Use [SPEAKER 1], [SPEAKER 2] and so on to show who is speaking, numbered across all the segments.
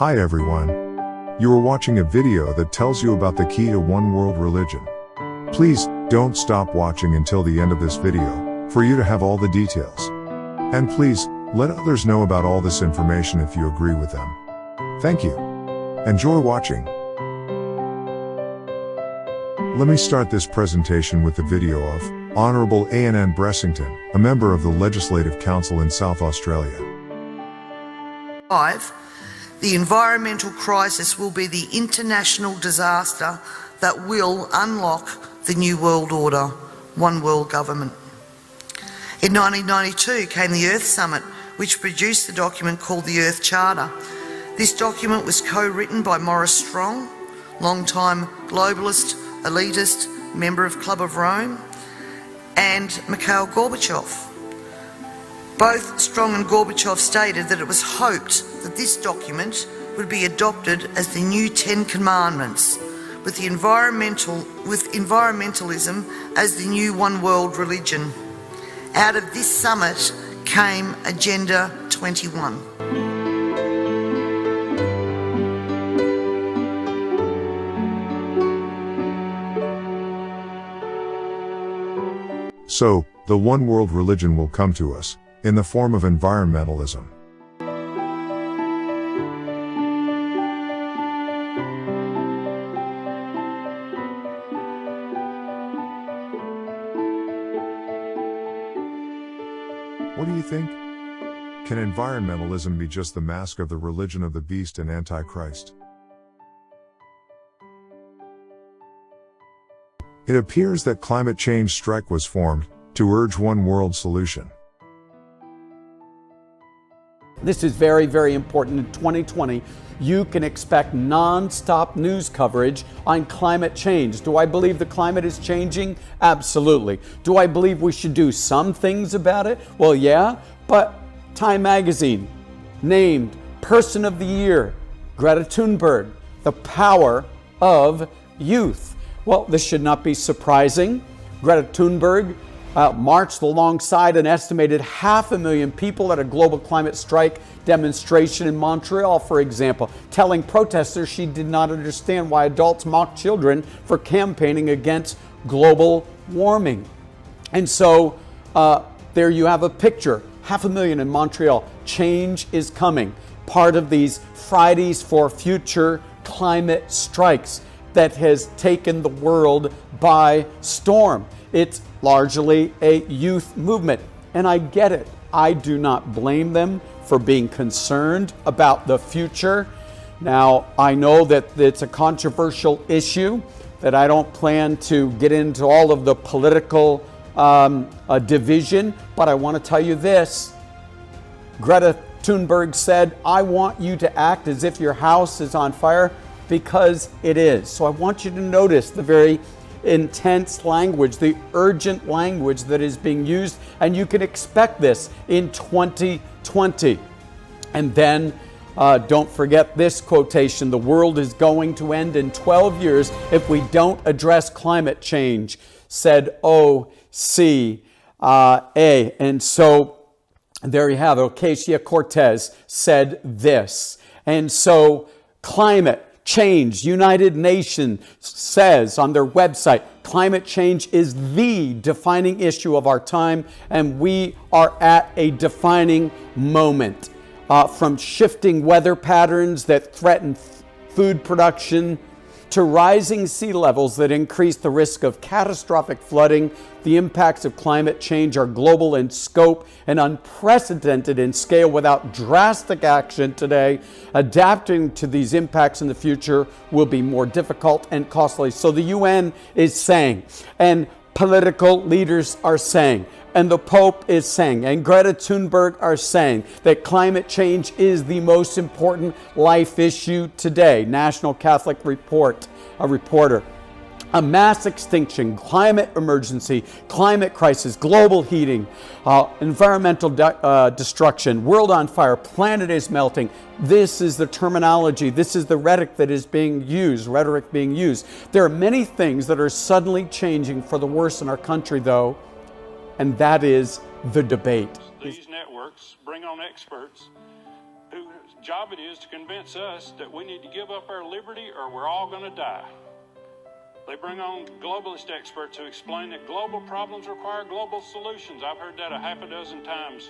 [SPEAKER 1] Hi everyone. You are watching a video that tells you about the key to one world religion. Please, don't stop watching until the end of this video, for you to have all the details. And please, let others know about all this information if you agree with them. Thank you. Enjoy watching. Let me start this presentation with the video of Honourable Ann Bressington, a member of the Legislative Council in South Australia.
[SPEAKER 2] 5. The environmental crisis will be the international disaster that will unlock the New World Order, One World Government. In 1992 came the Earth Summit, which produced the document called the Earth Charter. This document was co-written by Maurice Strong, long-time globalist, elitist, member of Club of Rome, and Mikhail Gorbachev. Both Strong and Gorbachev stated that it was hoped that this document would be adopted as the new 10 Commandments, with environmentalism as the new one world religion. Out of this summit came Agenda 21.
[SPEAKER 1] So, the one world religion will come to us, in the form of environmentalism. What do you think? Can environmentalism be just the mask of the religion of the beast and Antichrist? It appears that climate change strike was formed to urge one world solution.
[SPEAKER 3] This is very, very important. In 2020, you can expect non-stop news coverage on climate change. Do I believe the climate is changing? Absolutely. Do I believe we should do some things about it? Well, yeah, but Time Magazine named Person of the Year, Greta Thunberg, the power of youth. Well, this should not be surprising. Greta Thunberg marched alongside an estimated 500,000 people at a global climate strike demonstration in Montreal, for example, telling protesters she did not understand why adults mock children for campaigning against global warming. And so there you have a picture, 500,000 in Montreal. Change is coming. Part of these Fridays for Future climate strikes that has taken the world by storm. It's largely a youth movement, and I get it. I do not blame them for being concerned about the future. Now, I know that it's a controversial issue, that I don't plan to get into all of the political division, but I want to tell you this. Greta Thunberg said, I want you to act as if your house is on fire, because it is. So I want you to notice the very intense language, the urgent language that is being used, and you can expect this in 2020. And then don't forget this quotation: the world is going to end in 12 years if we don't address climate change, said OCA. And so there you have it. Ocasio-Cortez said this. And so climate change, United Nations says on their website, climate change is the defining issue of our time, and we are at a defining moment. From shifting weather patterns that threaten food production to rising sea levels that increase the risk of catastrophic flooding, the impacts of climate change are global in scope and unprecedented in scale. Without drastic action today, adapting to these impacts in the future will be more difficult and costly. So the UN is saying, and political leaders are saying, and the Pope is saying, and Greta Thunberg are saying that climate change is the most important life issue today. National Catholic reporter. A mass extinction, climate emergency, climate crisis, global heating, environmental destruction, world on fire, planet is melting. This is the terminology, this is the rhetoric that is being used, There are many things that are suddenly changing for the worse in our country, though, and that is the debate.
[SPEAKER 4] These networks bring on experts who job it is to convince us that we need to give up our liberty or we're all going to die. They bring on globalist experts who explain that global problems require global solutions. I've heard that a half a dozen times,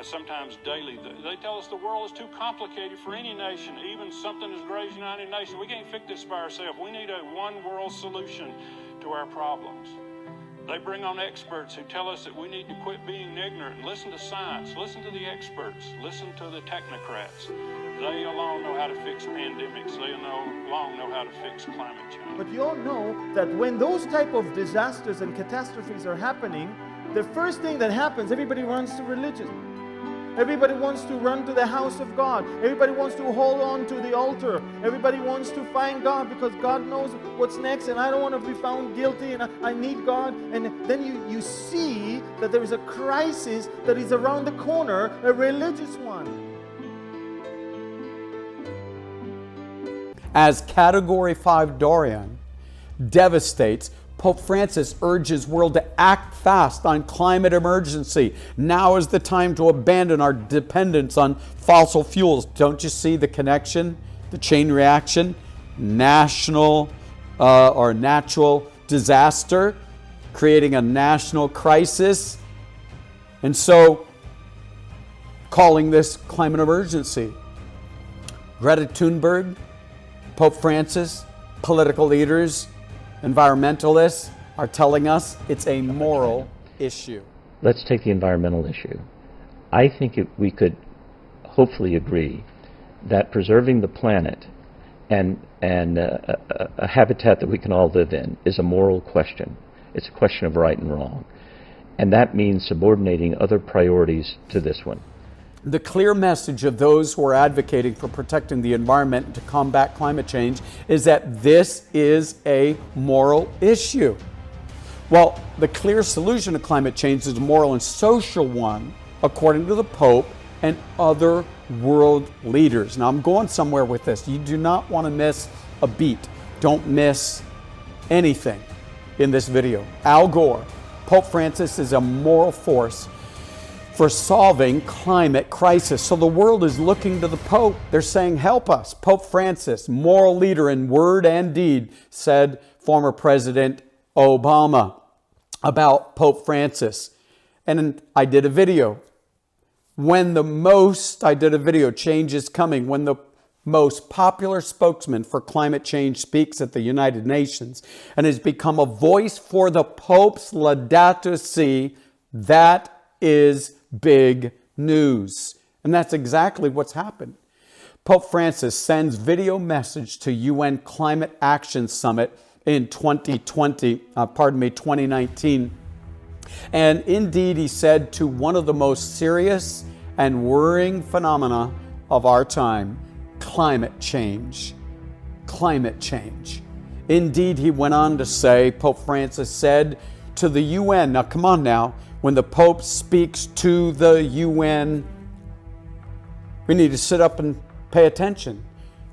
[SPEAKER 4] sometimes daily. They tell us the world is too complicated for any nation, even something as great as the United Nations. We can't fix this by ourselves. We need a one-world solution to our problems. They bring on experts who tell us that we need to quit being ignorant and listen to science, listen to the experts, listen to the technocrats. They alone know how to fix pandemics. They alone know how to fix climate change.
[SPEAKER 5] But you all know that when those type of disasters and catastrophes are happening, the first thing that happens, everybody runs to religion. Everybody wants to run to the house of God. Everybody wants to hold on to the altar. Everybody wants to find God because God knows what's next, and I don't want to be found guilty, and I need God. And then you see that there is a crisis that is around the corner, a religious one.
[SPEAKER 3] As Category 5 Dorian devastates, Pope Francis urges world to act fast on climate emergency. Now is the time to abandon our dependence on fossil fuels. Don't you see the connection, the chain reaction? National or natural disaster, creating a national crisis. And so, calling this climate emergency. Greta Thunberg, Pope Francis, political leaders, environmentalists are telling us it's a moral issue.
[SPEAKER 6] Let's take the environmental issue. I think we could hopefully agree that preserving the planet and a habitat that we can all live in is a moral question. It's a question of right and wrong. And that means subordinating other priorities to this one.
[SPEAKER 3] The clear message of those who are advocating for protecting the environment to combat climate change is that this is a moral issue. Well, the clear solution to climate change is a moral and social one, according to the Pope and other world leaders. Now, I'm going somewhere with this. You do not want to miss a beat. Don't miss anything in this video. Al Gore, Pope Francis is a moral force for solving climate crisis. So the world is looking to the Pope. They're saying, help us. Pope Francis, moral leader in word and deed, said former President Obama about Pope Francis. And I did a video. Change is coming. When the most popular spokesman for climate change speaks at the United Nations and has become a voice for the Pope's Laudato Si, that is big news. And that's exactly what's happened. Pope Francis sends video message to UN Climate Action Summit in 2019. And indeed, he said to one of the most serious and worrying phenomena of our time, climate change. Climate change. Indeed, he went on to say, Pope Francis said to the UN, now come on now, when the Pope speaks to the UN, we need to sit up and pay attention.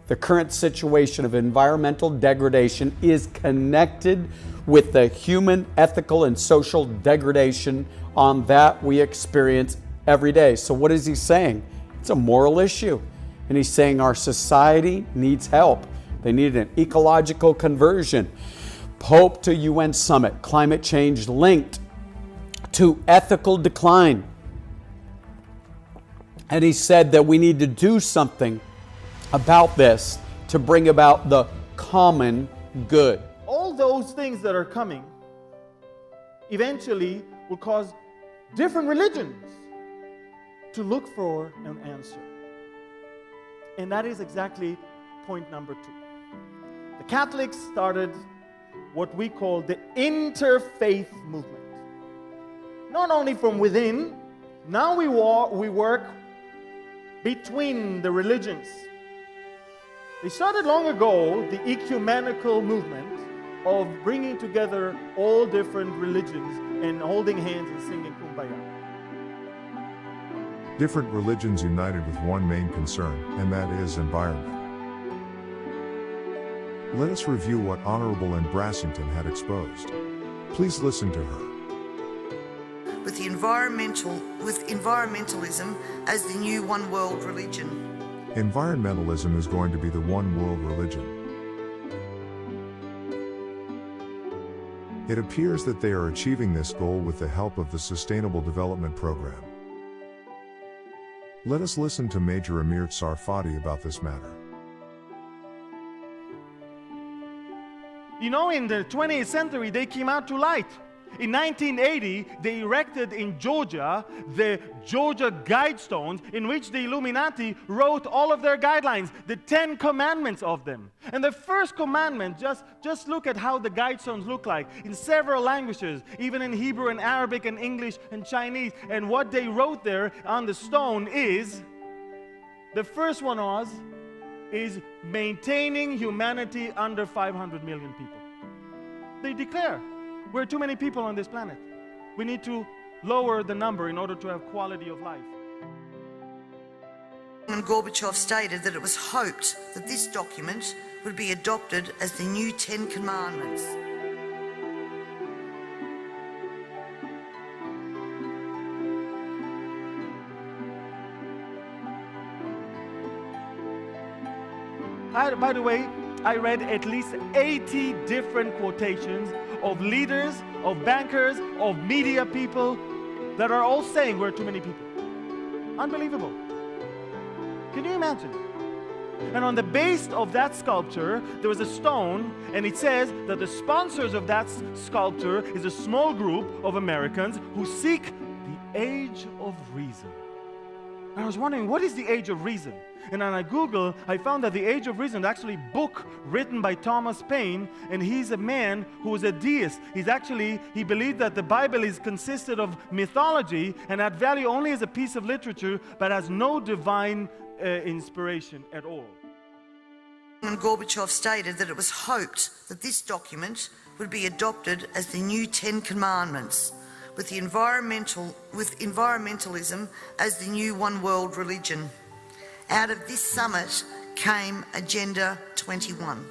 [SPEAKER 3] The current situation of environmental degradation is connected with the human, ethical, and social degradation on that we experience every day. So what is he saying? It's a moral issue. And he's saying our society needs help. They need an ecological conversion. Pope to UN summit, climate change linked to ethical decline. And he said that we need to do something about this to bring about the common good.
[SPEAKER 5] All those things that are coming eventually will cause different religions to look for an answer. And that is exactly point number 2. The Catholics started what we call the InterFaith Movement. Not only from within, now we work between the religions. They started long ago the ecumenical movement of bringing together all different religions and holding hands and singing Kumbaya.
[SPEAKER 1] Different religions united with one main concern, and that is environment. Let us review what Honorable Ann Brassington had exposed. Please listen to her.
[SPEAKER 2] With environmentalism as the new one world religion.
[SPEAKER 1] Environmentalism is going to be the one world religion. It appears that they are achieving this goal with the help of the Sustainable Development Program. Let us listen to Major Amir Tsarfati about this matter.
[SPEAKER 5] You know, in the 20th century, they came out to light. In 1980, they erected in Georgia the Georgia Guidestones, in which the Illuminati wrote all of their guidelines, the 10 commandments of them. And the first commandment, just look at how the Guidestones look like in several languages, even in Hebrew and Arabic and English and Chinese. And what they wrote there on the stone is, the first one is maintaining humanity under 500 million people. They declare, we're too many people on this planet. We need to lower the number in order to have quality of life.
[SPEAKER 2] And Gorbachev stated that it was hoped that this document would be adopted as the new 10 Commandments.
[SPEAKER 5] By the way, I read at least 80 different quotations of leaders, of bankers, of media people that are all saying we're too many people. Unbelievable. Can you imagine? And on the base of that sculpture, there was a stone, and it says that the sponsors of that sculpture is a small group of Americans who seek the age of reason. And I was wondering, what is the age of reason? And when I Googled, I found that the Age of Reason is actually a book written by Thomas Paine, and he's a man who is a deist. He believed that the Bible consisted of mythology and had value only as a piece of literature, but has no divine inspiration at all.
[SPEAKER 2] And Gorbachev stated that it was hoped that this document would be adopted as the new 10 Commandments, with environmentalism as the new one world religion. Out of this summit came Agenda 21.